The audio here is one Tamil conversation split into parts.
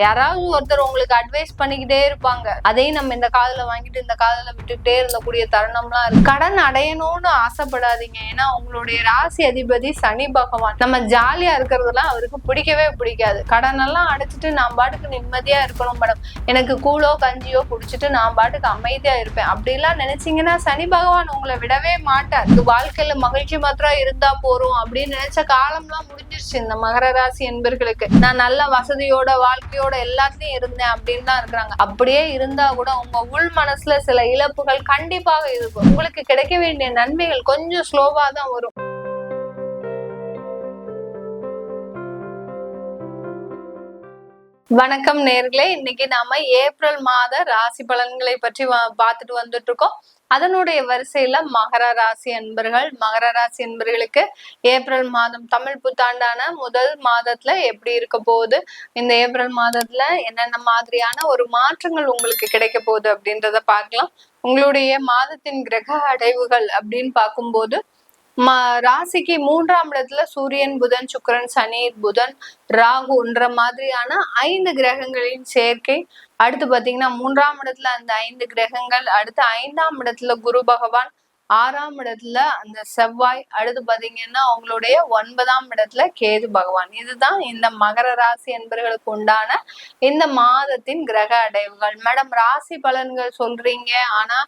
யாராவது ஒருத்தர் உங்களுக்கு அட்வைஸ் பண்ணிக்கிட்டே இருப்பாங்க. அதையும் நம்ம இந்த காதுல வாங்கிட்டு இந்த காதுல விட்டுக்கிட்டே இருந்தக்கூடிய தருணம்லாம் இருக்கு. கடன் அடையணும்னு ஆசைப்படாதீங்க. ஏன்னா உங்களுடைய ராசி அதிபதி சனி பகவான். நம்ம ஜாலியா இருக்கிறதுலாம் அவருக்கு பிடிக்கவே பிடிக்காது. கடன் எல்லாம் அடைச்சிட்டு நான் பாட்டுக்கு நிம்மதியா இருக்கணும் மேடம், எனக்கு கூழோ கஞ்சியோ குடிச்சிட்டு நான் பாட்டுக்கு அமைதியா இருப்பேன் அப்படிலாம் நினைச்சீங்கன்னா சனி பகவான் உங்களை விடவே மாட்டார். வாழ்க்கையில மகிழ்ச்சி மாத்திரம் இருந்தா போறோம் அப்படின்னு நினைச்ச காலம்லாம் முடிஞ்சிருச்சு. இந்த மகர ராசி என்பர்களுக்கு நான் நல்ல வசதியோட வாழ்க்கையோட எல்லாத்துலயும் இருந்தேன் அப்படின்னு தான் இருக்கிறாங்க. அப்படியே இருந்தா கூட உங்க உள் மனசுல சில இழப்புகள் கண்டிப்பாக இருக்கும். உங்களுக்கு கிடைக்க வேண்டிய நன்மைகள் கொஞ்சம் ஸ்லோவா தான் வரும். வணக்கம் நேர்களே, இன்னைக்கு நாம ஏப்ரல் மாத ராசி பலன்களை பற்றி பார்த்துட்டு வந்துட்டு இருக்கோம். அதனுடைய வரிசையில மகர ராசி அன்பர்களுக்கு ஏப்ரல் மாதம் தமிழ் புத்தாண்டான முதல் மாதத்துல எப்படி இருக்க போகுது, இந்த ஏப்ரல் மாதத்துல என்னென்ன மாதிரியான ஒரு மாற்றங்கள் உங்களுக்கு கிடைக்க போகுது அப்படின்றத பார்க்கலாம். உங்களுடைய மாதத்தின் கிரக அடைவுகள் அப்படின்னு பார்க்கும்போது ராசிக்கு 3ஆம் இடத்துல சூரியன், புதன், சுக்கிரன், சனி, புதன், ராகுன்ற மாதிரியான 5 கிரகங்களின் சேர்க்கை. அடுத்து பாத்தீங்கன்னா 3ஆம் இடத்துல அந்த 5 கிரகங்கள், அடுத்து 5ஆம் இடத்துல குரு பகவான், 6ஆம் இடத்துல அந்த செவ்வாய், அடுத்து பாத்தீங்கன்னா அவங்களுடைய 9ஆம் இடத்துல கேது பகவான். இதுதான் இந்த மகர ராசி என்பவர்களுக்கு உண்டான இந்த மாதத்தின் கிரக அடைவுகள். மேடம், ராசி பலன்கள் சொல்றீங்க, ஆனா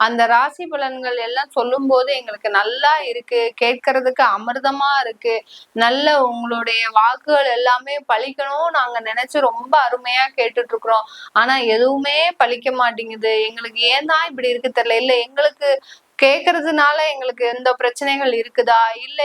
அந்த ராசி பலன்கள் எல்லாம் சொல்லும் போது எங்களுக்கு நல்லா இருக்கு, கேட்கறதுக்கு அமிர்தமா இருக்கு, நல்ல உங்களுடைய வாக்குகள் எல்லாமே பலிக்கணும் நாங்க நினைச்சு ரொம்ப அருமையா கேட்டுட்டு இருக்கிறோம். ஆனா எதுவுமே பலிக்க மாட்டேங்குது, எங்களுக்கு ஏன் தான் இப்படி இருக்கு தெரியல, இல்ல எங்களுக்கு கேக்குறதுனால எங்களுக்கு எந்த பிரச்சனைகள் இருக்குதா, இல்ல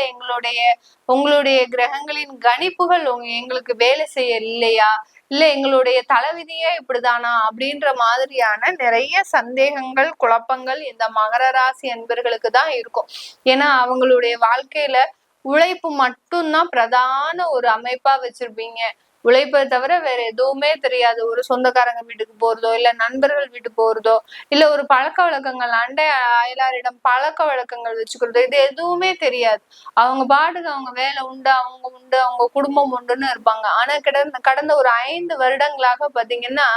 உங்களுடைய கிரகங்களின் கணிப்புகள் எங்களுக்கு வேலை செய்ய இல்லையா, இல்ல எங்களுடைய தலைவிதியே இப்படிதானா அப்படின்ற மாதிரியான நிறைய சந்தேகங்கள், குழப்பங்கள் இந்த மகர ராசி என்பர்களுக்கு தான் இருக்கும். ஏன்னா அவங்களுடைய வாழ்க்கையில உழைப்பு மட்டும்தான் பிரதான ஒரு அமைப்பா வச்சிருப்பீங்க. உழைப்பை தவிர வேற எதுவுமே தெரியாது. ஒரு சொந்தக்காரங்க வீட்டுக்கு போறதோ, இல்ல நண்பர்கள் வீட்டுக்கு போறதோ, இல்ல ஒரு பழக்க வழக்கங்கள், அண்டை அயலாரிடம் பழக்க வழக்கங்கள் வச்சுக்கிறதோ, இது எதுவுமே தெரியாது. அவங்க பாட்டுக்கு அவங்க வேலை உண்டு, அவங்க குடும்பம் உண்டுன்னு இருப்பாங்க. ஆனா கடந்த ஒரு 5 வருடங்களாக பாத்தீங்கன்னா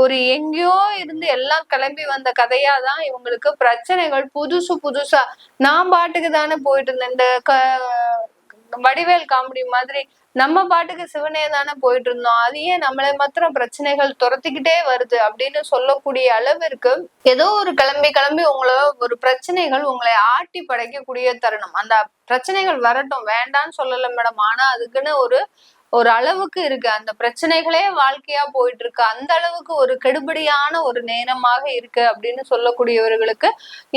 ஒரு எங்கேயோ இருந்து எல்லாம் கிளம்பி வந்த கதையாதான் இவங்களுக்கு பிரச்சனைகள் புதுசா. நான் பாட்டுக்கு தானே போயிட்டு இருந்தேன், இந்த வடிவேல் காமெடி மாதிரி நம்ம பாட்டுக்கு சிவனே தானே போயிட்டு இருந்தோம், அதையே நம்மளை மாத்திரம் பிரச்சனைகள் துரத்திக்கிட்டே வருது அப்படின்னு சொல்லக்கூடிய அளவிற்கு ஏதோ ஒரு கிளம்பி உங்களை ஒரு பிரச்சனைகள் உங்களை ஆட்டி படைக்கக்கூடிய தருணம். அந்த பிரச்சனைகள் வரட்டும், வேண்டான்னு சொல்லல மேடம், ஆனா அதுக்குன்னு ஒரு அளவுக்கு இருக்கு. அந்த பிரச்சனைகளே வாழ்க்கையா போயிட்டு இருக்கு, அந்த அளவுக்கு ஒரு கெடுபடியான ஒரு நேரமாக இருக்கு அப்படின்னு சொல்லக்கூடியவர்களுக்கு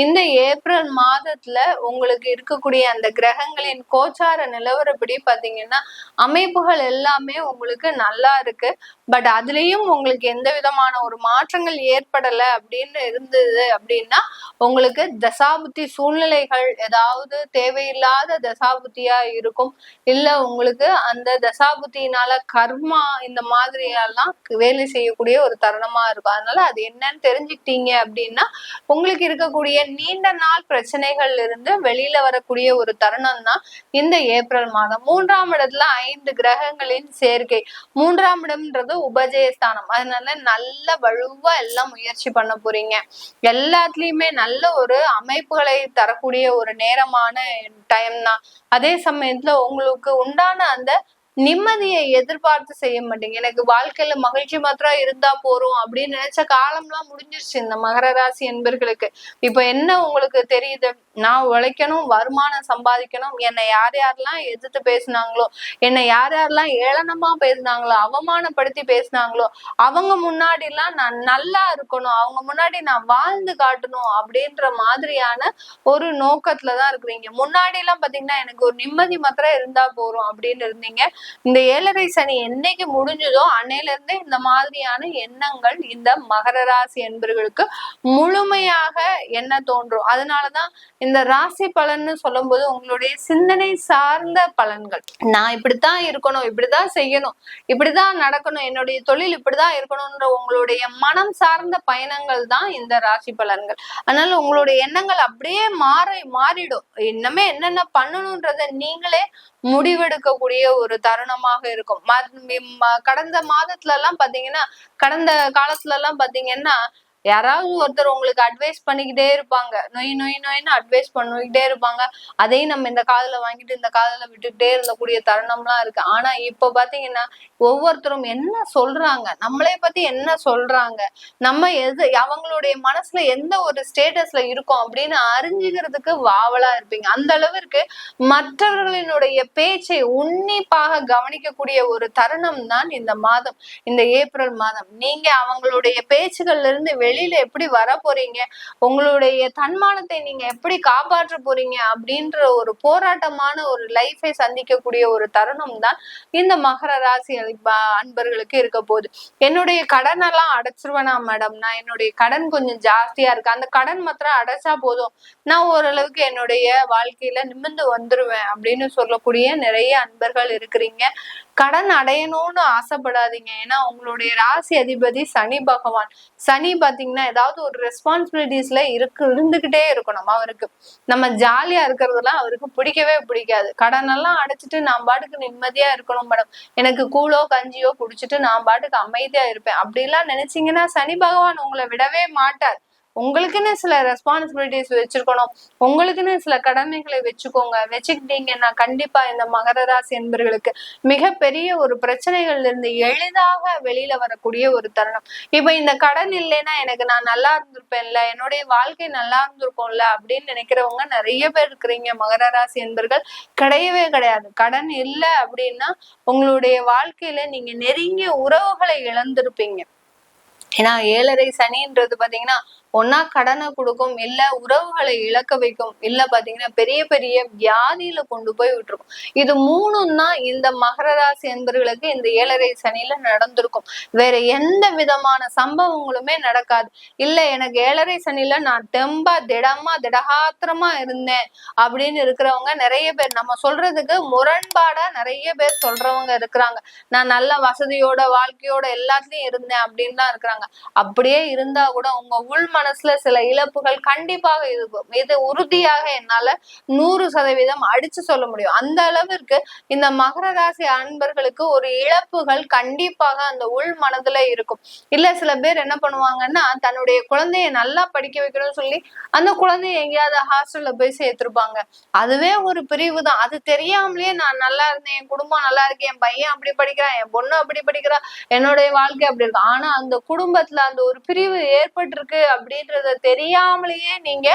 இந்த ஏப்ரல் மாதத்துல உங்களுக்கு இருக்கக்கூடிய அந்த கிரகங்களின் கோச்சார நிலவரப்படி பாத்தீங்கன்னா அமைப்புகள் எல்லாமே உங்களுக்கு நல்லா இருக்கு. பட் அதுலயும் உங்களுக்கு எந்த விதமான ஒரு மாற்றங்கள் ஏற்படல அப்படின்னு இருந்தது அப்படின்னா உங்களுக்கு தசாபுத்தி சூழ்நிலைகள் ஏதாவது தேவையில்லாத தசாபுத்தியா இருக்கும். இல்ல உங்களுக்கு அந்த தசாபுத்தினால கர்மா இந்த மாதிரி எல்லாம் வேலை செய்யக்கூடிய ஒரு தருணமா இருக்கும். அதனால அது என்னன்னு தெரிஞ்சுக்கிட்டீங்க அப்படின்னா உங்களுக்கு இருக்கக்கூடிய நீண்ட நாள் பிரச்சனைகள்ல இருந்து வெளியில வரக்கூடிய ஒரு தருணம் தான் இந்த ஏப்ரல் மாதம். 3ஆம் இடத்துல 5 கிரகங்களின் சேர்க்கை. 3ஆம் இடம்ன்றது உபஜயஸ்தானம். அதனால நல்ல வலுவா எல்லாம் முயற்சி பண்ண போறீங்க. எல்லாத்துலயுமே நல்ல ஒரு அமைப்புகளை தரக்கூடிய ஒரு நேரமான டைம் தான். அதே சமயத்துல உங்களுக்கு உண்டான அந்த நிம்மதியை எதிர்பார்த்து செய்ய மாட்டீங்க. எனக்கு வாழ்க்கையில மகிழ்ச்சி மாத்திரம் இருந்தா போறோம் அப்படின்னு நினைச்ச காலம்லாம் முடிஞ்சிருச்சு இந்த மகர ராசி என்பர்களுக்கு. இப்ப என்ன உங்களுக்கு தெரியுது, நான் உழைக்கணும், வருமானம் சம்பாதிக்கணும், என்னை யாரெல்லாம் எதிர்த்து பேசினாங்களோ, என்னை யாரெல்லாம் ஏளனமா பேசினாங்களோ, அவமானப்படுத்தி பேசினாங்களோ, அவங்க முன்னாடி எல்லாம் நான் நல்லா இருக்கணும், அவங்க முன்னாடி நான் வாழ்ந்து காட்டணும் அப்படின்ற மாதிரியான ஒரு நோக்கத்துலதான் இருக்கிறீங்க. முன்னாடி எல்லாம் பாத்தீங்கன்னா எனக்கு ஒரு நிம்மதி மாத்திரம் இருந்தா போறோம் அப்படின்னு இருந்தீங்க. இந்த 7.5 சனி என்னைக்கு முடிஞ்சதோ அன்னையில இருந்தே இந்த மாதிரியான எண்ணங்கள் இந்த மகர ராசி என்பர்களுக்கு முழுமையாக என்ன தோன்றும். அதனாலதான் இந்த ராசி பலன்னு சொல்லும் போது உங்களுடைய சிந்தனை சார்ந்த பலன்கள், நான் இப்படித்தான் இருக்கணும், இப்படிதான் செய்யணும், இப்படிதான் நடக்கணும், என்னுடைய தொழில் இப்படிதான் இருக்கணும்ன்ற உங்களுடைய மனம் சார்ந்த பயணங்கள் தான் இந்த ராசி பலன்கள். அதனால உங்களுடைய எண்ணங்கள் அப்படியே மாறிடும். இன்னமே என்னென்ன பண்ணணும்ன்றத நீங்களே முடிவெடுக்கக்கூடிய ஒரு தருணமாக இருக்கும். கடந்த மாதத்துல எல்லாம் பாத்தீங்கன்னா, கடந்த காலத்துல எல்லாம் பாத்தீங்கன்னா யாராவது ஒருத்தர் உங்களுக்கு அட்வைஸ் பண்ணிக்கிட்டே இருப்பாங்க. நொய் நொய் நொய்னு அட்வைஸ் பண்ணிக்கிட்டே இருப்பாங்க. அதையும் நம்ம இந்த காதுல வாங்கிட்டு இந்த காதுல விட்டுக்கிட்டே இருந்தக்கூடிய தருணம்லாம் இருக்கு. ஆனா இப்ப பாத்தீங்கன்னா ஒவ்வொருத்தரும் என்ன சொல்றாங்க, நம்மளே பத்தி என்ன சொல்றாங்க, நம்ம அவங்களுடைய மனசுல எந்த ஒரு ஸ்டேட்டஸ்ல இருக்கோம் அப்படின்னு அறிஞ்சுக்கிறதுக்கு வாவலா இருப்பீங்க. அந்த அளவிற்கு மற்றவர்களினுடைய பேச்சை உன்னிப்பாக கவனிக்கக்கூடிய ஒரு தருணம் தான் இந்த மாதம், இந்த ஏப்ரல் மாதம். நீங்க அவங்களுடைய பேச்சுகள்ல இருந்து வெளியில எப்படி வர போறீங்க, உங்களுடைய தன்மானத்தை நீங்க எப்படி காப்பாற்ற போறீங்க அப்படின்ற ஒரு போராட்டமான ஒரு லைஃபை சந்திக்கக்கூடிய ஒரு தருணம் தான் இந்த மகர ராசி அன்பர்களுக்கு இருக்க போகுது. என்னுடைய கடன் எல்லாம் அடைச்சிருவேனா மேடம், நான் என்னுடைய கடன் கொஞ்சம் ஜாஸ்தியா இருக்கு, அந்த கடன் மாத்திரம் அடைச்சா போதும், நான் ஓரளவுக்கு என்னுடைய வாழ்க்கையில நிமிர்ந்து வந்துருவேன் அப்படின்னு சொல்லக்கூடிய நிறைய அன்பர்கள் இருக்கிறீங்க. கடன் அடையணும்னு ஆசைப்படாதீங்க. ஏன்னா உங்களுடைய ராசி அதிபதி சனி பகவான். சனி பாத்தீங்கன்னா ஏதாவது ஒரு ரெஸ்பான்சிபிலிட்டிஸ்ல இருந்துகிட்டே இருக்கணும் அவருக்கு. நம்ம ஜாலியா இருக்கிறதுலாம் அவருக்கு பிடிக்கவே பிடிக்காது. கடன் எல்லாம் அடைச்சிட்டு நான் பாட்டுக்கு நிம்மதியா இருக்கணும் மேடம், எனக்கு கூழோ கஞ்சியோ குடிச்சிட்டு நான் பாட்டுக்கு அமைதியா இருப்பேன் அப்படிலாம் நினைச்சீங்கன்னா சனி பகவான் உங்களை விடவே மாட்டார். உங்களுக்குன்னு சில ரெஸ்பான்சிபிலிட்டிஸ் வச்சிருக்கணும், உங்களுக்குன்னு சில கடமைகளை வச்சுக்கிட்டீங்கன்னா கண்டிப்பா இந்த மகர ராசி என்பர்களுக்கு மிகப்பெரிய ஒரு பிரச்சனைகள்ல இருந்து எளிதாக வெளியில வரக்கூடிய ஒரு தருணம். இப்ப இந்த கடன் இல்லைன்னா எனக்கு நான் நல்லா இருந்திருப்பேன்ல, என்னுடைய வாழ்க்கை நல்லா இருந்திருக்கும்ல அப்படின்னு நினைக்கிறவங்க நிறைய பேர் இருக்கிறீங்க மகர ராசி என்பர்கள். கிடையவே கிடையாது. கடன் இல்லை அப்படின்னா உங்களுடைய வாழ்க்கையில நீங்க நெருங்கிய உறவுகளை இழந்திருப்பீங்க. ஏன்னா 7.5 சனின்றது பாத்தீங்கன்னா ஒன்னா கடனை கொடுக்கும், இல்ல உறவுகளை இழக்க வைக்கும், இல்ல பாத்தீங்கன்னா பெரிய பெரிய வியாதியில கொண்டு போய் விட்டுருக்கும். இது மூணும் தான் இந்த மகர ராசி என்பவர்களுக்கு இந்த 7.5 சனியில நடந்திருக்கும். வேற எந்த விதமான சம்பவங்களுமே நடக்காது. இல்ல எனக்கு 7.5 சனியில நான் தெம்பா திடகாத்திரமா இருந்தேன் அப்படின்னு இருக்கிறவங்க நிறைய பேர், நம்ம சொல்றதுக்கு முரண்பாடா நிறைய பேர் சொல்றவங்க இருக்கிறாங்க. நான் நல்ல வசதியோட வாழ்க்கையோட எல்லாத்துலயும் இருந்தேன் அப்படின்னு தான் இருக்கிறாங்க. அப்படியே இருந்தா கூட உங்க உள் மனசுல சில இழப்புகள் கண்டிப்பாக இருக்கும். இது உறுதியாக என்னால 100% அடிச்சு சொல்ல முடியும். அந்த அளவிற்கு இந்த மகர ராசி அன்பர்களுக்கு ஒரு இழப்புகள் கண்டிப்பாக அந்த உள் மனதுல இருக்கும். இல்ல சில பேர் என்ன பண்ணுவாங்கன்னா தன்னுடைய குழந்தைய நல்லா படிக்க வைக்கணும்னு சொல்லி அந்த குழந்தைய எங்கேயாவது ஹாஸ்டல்ல போய் சேர்த்திருப்பாங்க. அதுவே ஒரு பிரிவு தான். அது தெரியாமலேயே நான் நல்லா இருந்தேன், என் குடும்பம் நல்லா இருக்கு, என் பையன் அப்படி படிக்கிறான், என் பொண்ணு அப்படி படிக்கிறா, என்னுடைய வாழ்க்கை அப்படி இருக்கு. ஆனா அந்த குடும்பத்துல அந்த ஒரு பிரிவு ஏற்பட்டிருக்கு அப்படின்றத தெரியாமலேயே நீங்க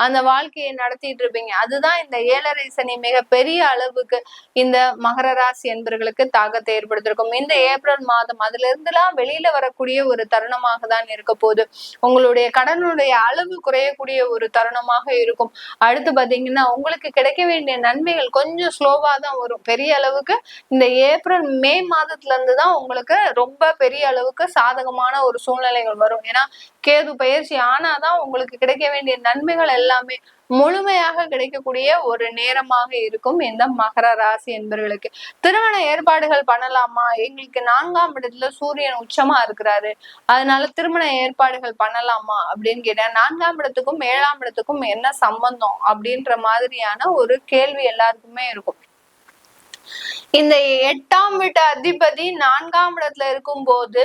அந்த வாழ்க்கையை நடத்திட்டு இருப்பீங்க. அதுதான் இந்த 7.5 சனி மிக பெரிய அளவுக்கு இந்த மகர ராசி என்பர்களுக்கு தாக்கத்தை ஏற்படுத்திருக்கும். இந்த ஏப்ரல் மாதம் அதுல இருந்துலாம் வெளியில வரக்கூடிய ஒரு தருணமாக தான் இருக்க போகுது. உங்களுடைய கடனுடைய அளவு குறையக்கூடிய ஒரு தருணமாக இருக்கும். அடுத்து பாத்தீங்கன்னா உங்களுக்கு கிடைக்க வேண்டிய நன்மைகள் கொஞ்சம் ஸ்லோவா தான் வரும். பெரிய அளவுக்கு இந்த ஏப்ரல் மே மாதத்துல இருந்து தான் உங்களுக்கு ரொம்ப பெரிய அளவுக்கு சாதகமான ஒரு சூழ்நிலைகள் வரும். ஏன்னா கேது பயிற்சி ஆனாதான் உங்களுக்கு கிடைக்க வேண்டிய நன்மைகள் எல்லாமே முழுமையாக கிடைக்கக்கூடிய ஒரு நேரமாக இருக்கும் இந்த மகர ராசி என்பவர்களுக்கு. திருமண ஏற்பாடுகள் பண்ணலாமா, எங்களுக்கு 4ஆம் இடத்துல சூரியன் உச்சமா இருக்கிறாரு, அதனால திருமண ஏற்பாடுகள் பண்ணலாமா அப்படின்னு கேட்டா 4ஆம் இடத்துக்கும் 7ஆம் இடத்துக்கும் என்ன சம்பந்தம் அப்படின்ற மாதிரியான ஒரு கேள்வி எல்லாருக்குமே இருக்கும். இந்த 8ஆம் வீட்டு அதிபதி 4ஆம் இடத்துல இருக்கும் போது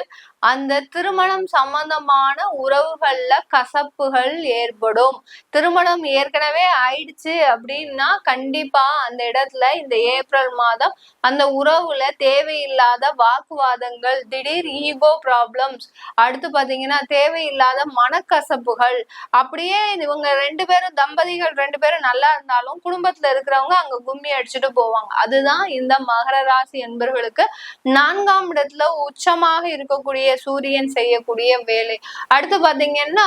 அந்த திருமணம் சம்பந்தமான உறவுகள்ல கசப்புகள் ஏற்படும். திருமணம் ஏற்கனவே ஆயிடுச்சு அப்படின்னா கண்டிப்பா அந்த இடத்துல இந்த ஏப்ரல் மாதம் அந்த உறவுல தேவையில்லாத வாக்குவாதங்கள், திடீர் ஈகோ ப்ராப்ளம்ஸ், அடுத்து பாத்தீங்கன்னா தேவையில்லாத மனக்கசப்புகள், அப்படியே இவங்க 2 பேரும் தம்பதிகள் 2 பேரும் நல்லா இருந்தாலும் குடும்பத்துல இருக்கிறவங்க அங்க கும்மி அடிச்சுட்டு போவாங்க. அதுதான் இந்த மகர ராசி என்பவர்களுக்கு 4ஆம் இடத்துல உச்சமாக இருக்கக்கூடிய சூரியன் செய்யக்கூடிய வேலை. அடுத்து பாத்தீங்கன்னா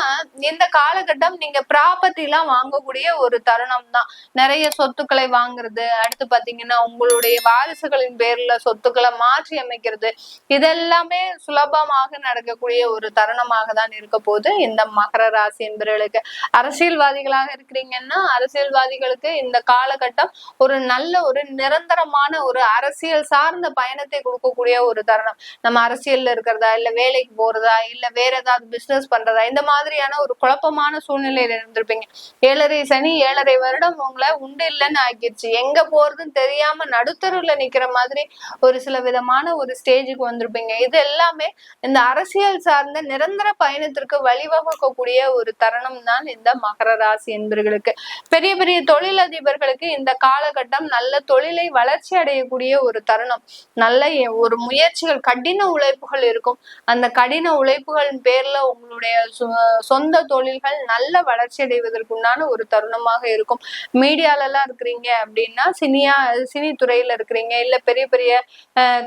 இந்த காலகட்டம் நீங்க ப்ராப்பர்ட்டி எல்லாம் வாங்கக்கூடிய ஒரு தருணம் தான். நிறைய சொத்துக்களை வாங்குறது, அடுத்து பாத்தீங்கன்னா உங்களுடைய வாரிசுகளின் பேர்ல சொத்துக்களை மாற்றி அமைக்கிறது, இதெல்லாமே சுலபமாக நடக்கக்கூடிய ஒரு தருணமாக தான் இருக்க போது இந்த மகர ராசி என்பவர்களுக்கு. அரசியல்வாதிகளாக இருக்கிறீங்கன்னா அரசியல்வாதிகளுக்கு இந்த காலகட்டம் ஒரு நல்ல ஒரு நிரந்தரமான ஒரு அரசியல் சார்ந்த பயணத்தை கொடுக்கக்கூடிய ஒரு தருணம். நம்ம அரசியல்ல இருக்கிறதா இல்ல வேலைக்கு போறதா இல்ல வேற ஏதாவது பிசினஸ் பண்றதா, இந்த மாதிரியான ஒரு குழப்பமான சூழ்நிலையில இருந்திருப்பீங்க. 7.5 சனி 7.5 வருடம் உங்களை உண்டு இல்லைன்னு ஆக்கிடுச்சு. எங்க போறதுன்னு தெரியாம நடுத்தருவுல நிக்கிற மாதிரி ஒரு சில விதமான ஒரு ஸ்டேஜுக்கு வந்திருப்பீங்க. இது எல்லாமே இந்த அரசியல் சார்ந்த நிரந்தர பயணத்திற்கு வழிவகுக்கக்கூடிய ஒரு தருணம் தான் இந்த மகர ராசி என்பர்களுக்கு. பெரிய பெரிய தொழிலதிபர்களுக்கு இந்த காலகட்டம் நல்ல தொழிலை வளர்ச்சி அடையக்கூடிய ஒரு தருணம். நல்ல ஒரு முயற்சிகள், கடின உழைப்புகள் இருக்கும். அந்த கடின உழைப்புகளின் பேர்ல உங்களுடைய சொந்த தொழில்கள் நல்ல வளர்ச்சி அடைவதற்குண்டான ஒரு தருணமாக இருக்கும். மீடியால எல்லாம் இருக்கிறீங்க அப்படின்னா, சினி துறையில இருக்கிறீங்க, இல்ல பெரிய பெரிய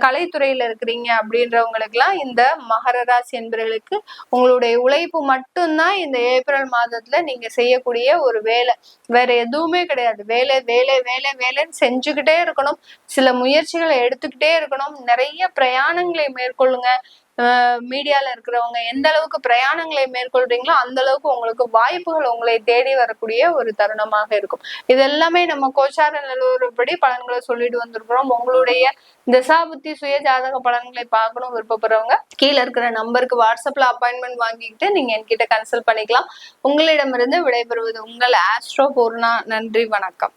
கலைத்துறையில இருக்கிறீங்க அப்படின்றவங்களுக்கு எல்லாம் இந்த மகர ராசி என்பவர்களுக்கு உங்களுடைய உழைப்பு மட்டும்தான் இந்த ஏப்ரல் மாதத்துல நீங்க செய்யக்கூடிய ஒரு வேலை. வேற எதுவுமே கிடையாது. வேலை வேலை வேலை வேலைன்னு செஞ்சுக்கிட்டே இருக்கணும். சில முயற்சிகளை எடுத்துக்கிட்டே இருக்கணும். நிறைய பிரயாணங்களை மேற்கொள்ளுங்க. மீடியால இருக்கிறவங்க எந்த அளவுக்கு பிரயாணங்களை மேற்கொள்றீங்களோ அந்த அளவுக்கு உங்களுக்கு வாய்ப்புகள் உங்களை தேடி வரக்கூடிய ஒரு தருணமாக இருக்கும். இது எல்லாமே நம்ம கோச்சார நிலவரப்படி பலன்களை சொல்லிட்டு வந்திருக்கிறோம். உங்களுடைய தசாபுத்தி சுய ஜாதக பலன்களை பார்க்கணும் விருப்பப்படுறவங்க கீழே இருக்கிற நம்பருக்கு வாட்ஸ்அப்ல அப்பாயின்மெண்ட் வாங்கிக்கிட்டு நீங்க என்கிட்ட கன்சல்ட் பண்ணிக்கலாம். உங்களிடமிருந்து விடைபெறுவது உங்கள் ஆஸ்ட்ரோ பூர்ணா. நன்றி, வணக்கம்.